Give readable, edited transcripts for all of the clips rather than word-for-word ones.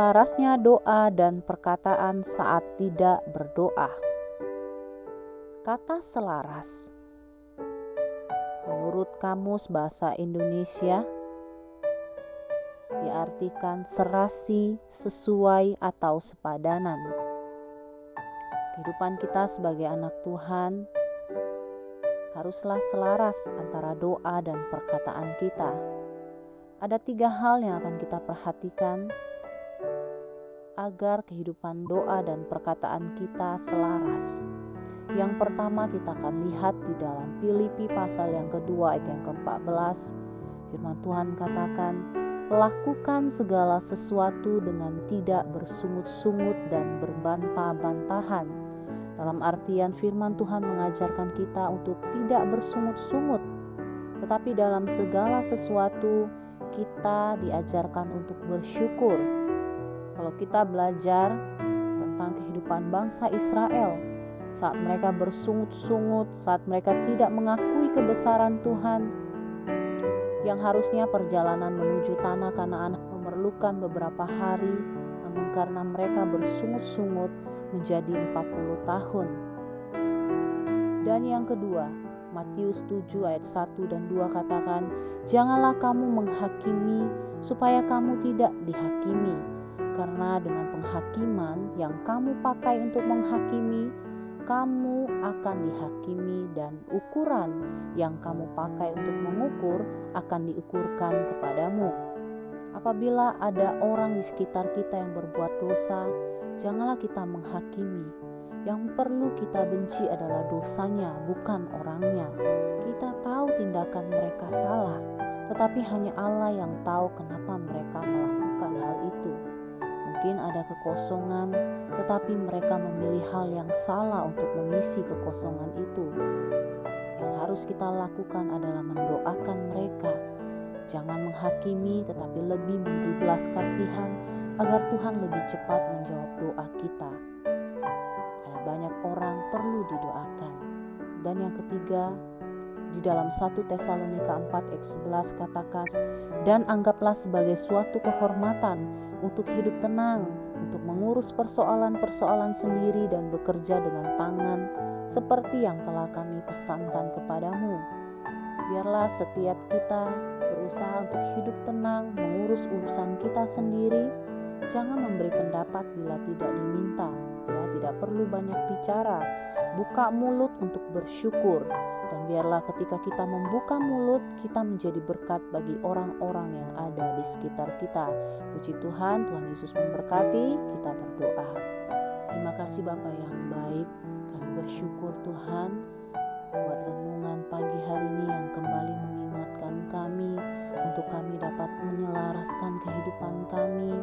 selarasnya doa dan perkataan saat tidak berdoa. Kata selaras menurut Kamus Bahasa Indonesia diartikan serasi, sesuai, atau sepadanan. Kehidupan kita sebagai anak Tuhan haruslah selaras antara doa dan perkataan kita. Ada 3 hal yang akan kita perhatikan agar kehidupan doa dan perkataan kita selaras. Yang pertama kita akan lihat di dalam Filipi pasal yang kedua ayat yang ke-14. Firman Tuhan katakan, lakukan segala sesuatu dengan tidak bersungut-sungut dan berbantah-bantahan. Dalam artian firman Tuhan mengajarkan kita untuk tidak bersungut-sungut, tetapi dalam segala sesuatu kita diajarkan untuk bersyukur. Kalau kita belajar tentang kehidupan bangsa Israel, saat mereka bersungut-sungut, saat mereka tidak mengakui kebesaran Tuhan, yang harusnya perjalanan menuju tanah Kanaan memerlukan beberapa hari, namun karena mereka bersungut-sungut menjadi 40 tahun. Dan yang kedua, Matius 7 ayat 1 dan 2 katakan, janganlah kamu menghakimi supaya kamu tidak dihakimi. Karena dengan penghakiman yang kamu pakai untuk menghakimi, kamu akan dihakimi, dan ukuran yang kamu pakai untuk mengukur akan diukurkan kepadamu. Apabila ada orang di sekitar kita yang berbuat dosa, janganlah kita menghakimi. Yang perlu kita benci adalah dosanya, bukan orangnya. Kita tahu tindakan mereka salah, tetapi hanya Allah yang tahu kenapa mereka melakukan hal itu. Mungkin ada kekosongan, tetapi mereka memilih hal yang salah untuk mengisi kekosongan itu. Yang harus kita lakukan adalah mendoakan mereka. Jangan menghakimi, tetapi lebih memberi belas kasihan agar Tuhan lebih cepat menjawab doa kita. Ada banyak orang perlu didoakan. Dan yang ketiga, di dalam 1 Tesalonika 4 ayat 11 katakan, dan anggaplah sebagai suatu kehormatan untuk hidup tenang, untuk mengurus persoalan-persoalan sendiri dan bekerja dengan tangan seperti yang telah kami pesankan kepadamu. Biarlah setiap kita berusaha untuk hidup tenang, mengurus urusan kita sendiri. Jangan memberi pendapat bila tidak diminta. Ya, tidak perlu banyak bicara. Buka mulut untuk bersyukur. Dan biarlah ketika kita membuka mulut, kita menjadi berkat bagi orang-orang yang ada di sekitar kita. Puji Tuhan, Tuhan Yesus memberkati. Kita berdoa. Terima kasih Bapa yang baik. Kami bersyukur Tuhan buat renungan pagi hari ini yang kembali mengingatkan kami untuk kami dapat menyelaraskan kehidupan kami,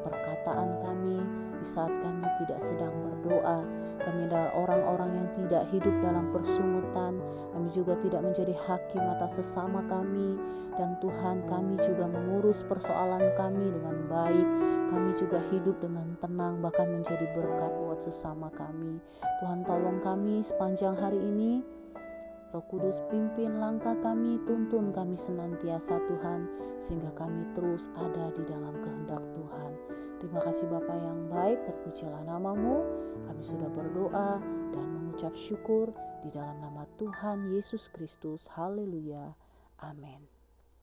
perkataan kami di saat kami tidak sedang berdoa. Kami adalah orang-orang yang tidak hidup dalam persungutan. Kami juga tidak menjadi hakim atas sesama kami. Dan Tuhan, kami juga mengurus persoalan kami dengan baik. Kami juga hidup dengan tenang, bahkan menjadi berkat buat sesama kami. Tuhan, tolong kami sepanjang hari ini. Roh Kudus pimpin langkah kami, tuntun kami senantiasa Tuhan, sehingga kami terus ada di dalam kehendak Tuhan. Terima kasih Bapa yang baik, terpujilah nama-Mu. Kami sudah berdoa dan mengucap syukur di dalam nama Tuhan Yesus Kristus. Haleluya. Amin.